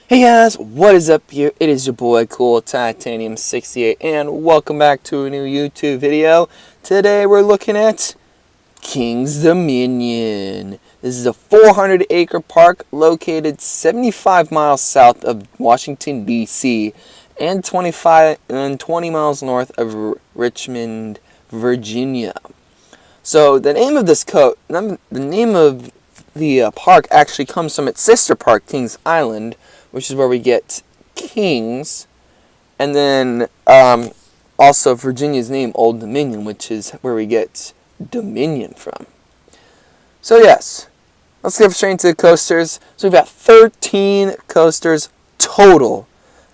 Hey guys, what is up here? It is your boy Cool Titanium 68 and welcome back to a new YouTube video. Today we're looking at Kings Dominion. This is a 400-acre park located 75 miles south of Washington, D.C. and 20 miles north of Richmond, Virginia. So the name of the park actually comes from its sister park, Kings Island, which is where we get Kings, and then also Virginia's name, Old Dominion, which is where we get Dominion from. So yes, let's get straight into the coasters. So we've got 13 coasters total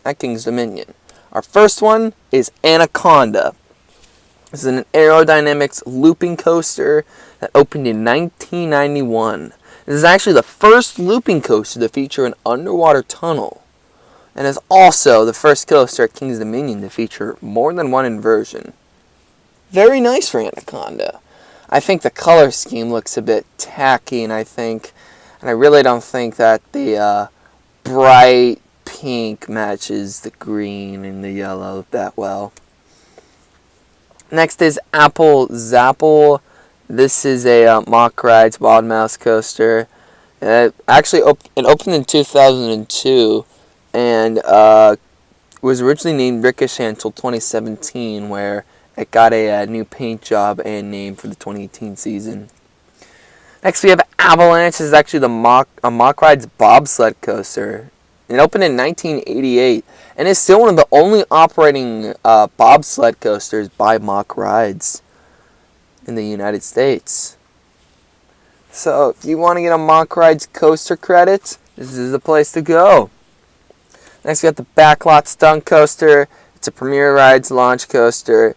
at Kings Dominion. Our first one is Anaconda. This is an aerodynamics looping coaster that opened in 1991. This is actually the first looping coaster to feature an underwater tunnel, and is also the first coaster at Kings Dominion to feature more than one inversion. Very nice for Anaconda. I think the color scheme looks a bit tacky, and I really don't think that the bright pink matches the green and the yellow that well. Next is Apple Zapple. This is a Mack Rides Wild Mouse coaster. It opened in 2002 and was originally named Ricochet until 2017, where it got a new paint job and name for the 2018 season. Next we have Avalanche. This is actually a Mack Rides bobsled coaster. It opened in 1988 and is still one of the only operating bobsled coasters by Mack Rides in the United States. So if you want to get a Mack Rides coaster credit, this is the place to go. Next we got the Backlot Stunt Coaster. It's a Premier Rides launch coaster.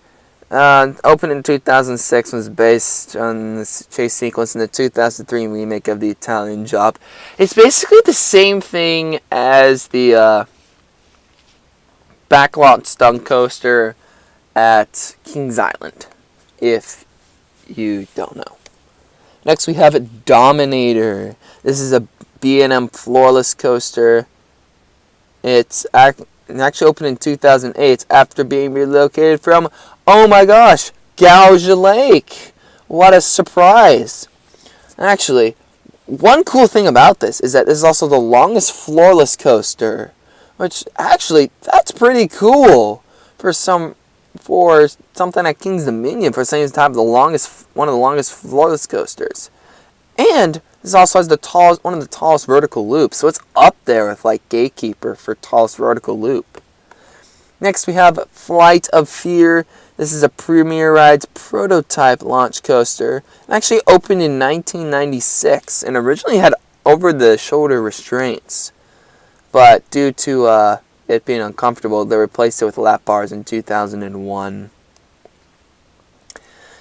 Opened in 2006, was based on this chase sequence in the 2003 remake of the Italian Job. It's basically the same thing as the Backlot Stunt Coaster at Kings Island, if you don't know. Next we have Dominator. This is a B&M floorless coaster. It actually opened in 2008 after being relocated from, oh my gosh, Gouge Lake. What a surprise. Actually, one cool thing about this is that this is also the longest floorless coaster, which actually, that's pretty cool for something at Kings Dominion, for saying to have one of the longest floorless coasters. And this also has one of the tallest vertical loops, so it's up there with like Gatekeeper for tallest vertical loop. Next we have Flight of Fear. This is a Premier Rides prototype launch coaster. It actually opened in 1996 and originally had over-the-shoulder restraints, but due to it being uncomfortable, they replaced it with lap bars in 2001.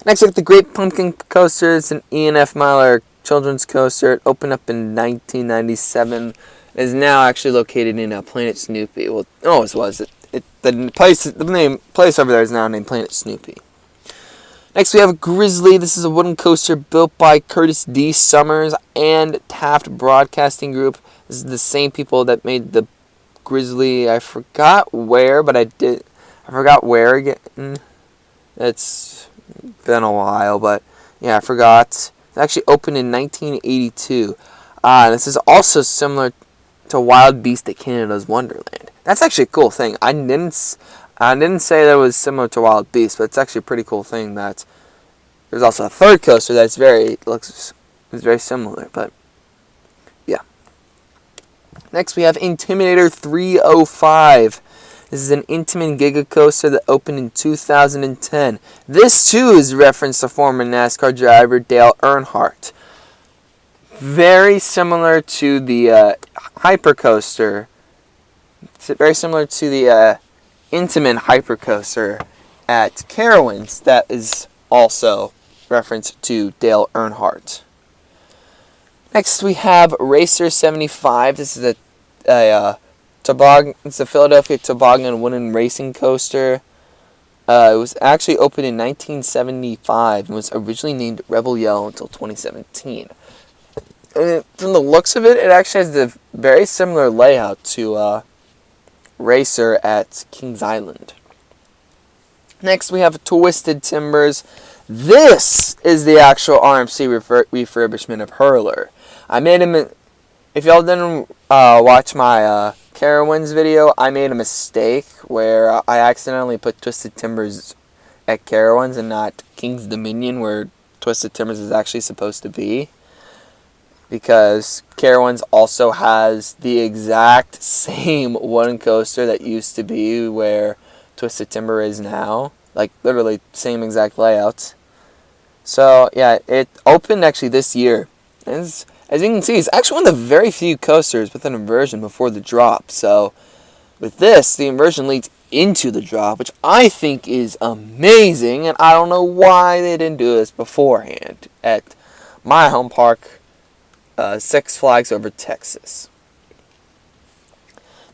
Next we have the Great Pumpkin Coaster. It's an E&F Miler children's coaster. It opened up in 1997. It is now actually located in Planet Snoopy. Well, it always was. The place over there is now named Planet Snoopy. Next we have Grizzly. This is a wooden coaster built by Curtis D. Summers and Taft Broadcasting Group. This is the same people that made the Grizzly. I forgot where again. It's been a while, but yeah, I forgot. It actually opened in 1982. This is also similar to Wild Beast at Canada's Wonderland. That's actually a cool thing. I didn't say that it was similar to Wild Beast, but it's actually a pretty cool thing that there's also a third coaster that's very similar, but yeah. Next we have Intimidator 305. This is an Intamin Giga coaster that opened in 2010. This too is reference to former NASCAR driver Dale Earnhardt. Very similar to the Hypercoaster. It's very similar to the Intamin Hypercoaster at Carowinds. That is also reference to Dale Earnhardt. Next we have Racer 75. This is a toboggan. It's a Philadelphia toboggan wooden racing coaster. It was actually opened in 1975 and was originally named Rebel Yell until 2017. from the looks of it, it actually has a very similar layout to Racer at Kings Island. Next, we have Twisted Timbers. This is the actual RMC refurbishment of Hurler. I made him. If y'all didn't watch my Carowinds video, I made a mistake where I accidentally put Twisted Timbers at Carowinds and not King's Dominion, where Twisted Timbers is actually supposed to be. Because Carowinds also has the exact same wooden coaster that used to be where Twisted Timber is now. Like, literally, same exact layout. So, yeah, it opened actually this year. And as you can see, it's actually one of the very few coasters with an inversion before the drop. So, with this, the inversion leads into the drop, which I think is amazing. And I don't know why they didn't do this beforehand at my home park, Six Flags Over Texas.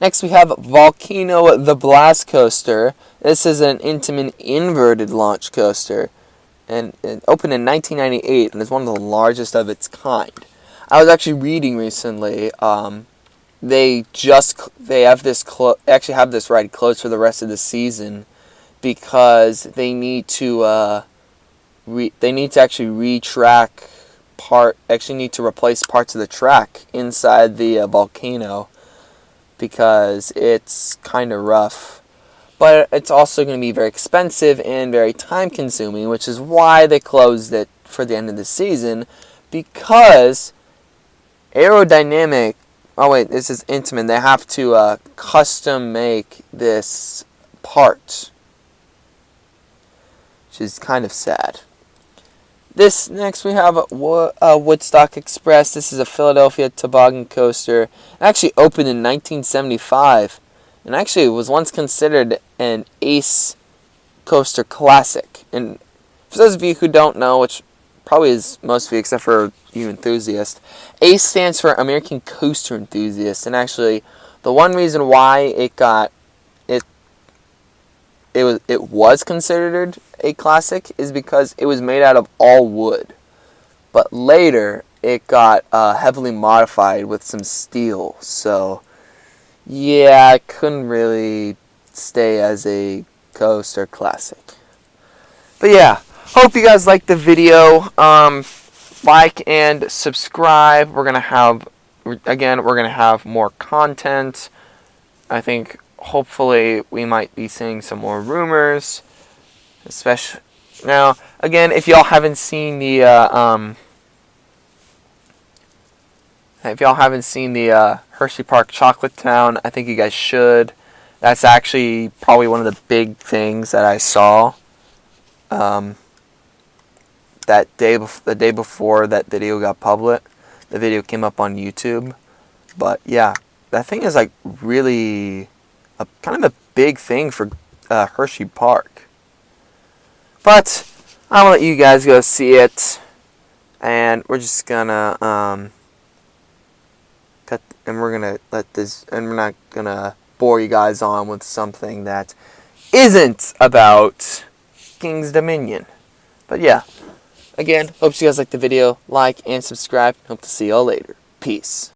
Next, we have Volcano the Blast Coaster. This is an Intamin inverted launch coaster, and it opened in 1998 and is one of the largest of its kind. I was actually reading recently. They have this actually have this ride closed for the rest of the season because they need to actually retrack actually need to replace parts of the track inside the volcano because it's kind of rough. But it's also going to be very expensive and very time consuming, which is why they closed it for the end of the season, because aerodynamic. Oh wait, this is Intamin. They have to custom make this part, which is kind of sad. This next we have Woodstock Express. This is a Philadelphia toboggan coaster. It actually opened in 1975, and actually was once considered an Ace coaster classic. And for those of you who don't know, which probably is most of you except for you enthusiasts, ACE stands for American Coaster Enthusiast. And actually, the one reason why it was considered a classic is because it was made out of all wood. But later, it got heavily modified with some steel. So, yeah, it couldn't really stay as a coaster classic. But yeah, hope you guys liked the video. Like and subscribe. We're gonna have more content. I think hopefully we might be seeing some more rumors. Especially now, again, if y'all haven't seen the Hershey Park Chocolate Town, I think you guys should. That's actually probably one of the big things that I saw. The day before that video got public, the video came up on YouTube. But yeah, that thing is like really kind of a big thing for Hershey Park. But I'm gonna let you guys go see it, and we're just gonna cut, and we're gonna let this, and we're not gonna bore you guys on with something that isn't about King's Dominion. But yeah, again, hope you guys liked the video. Like and subscribe. Hope to see y'all later. Peace.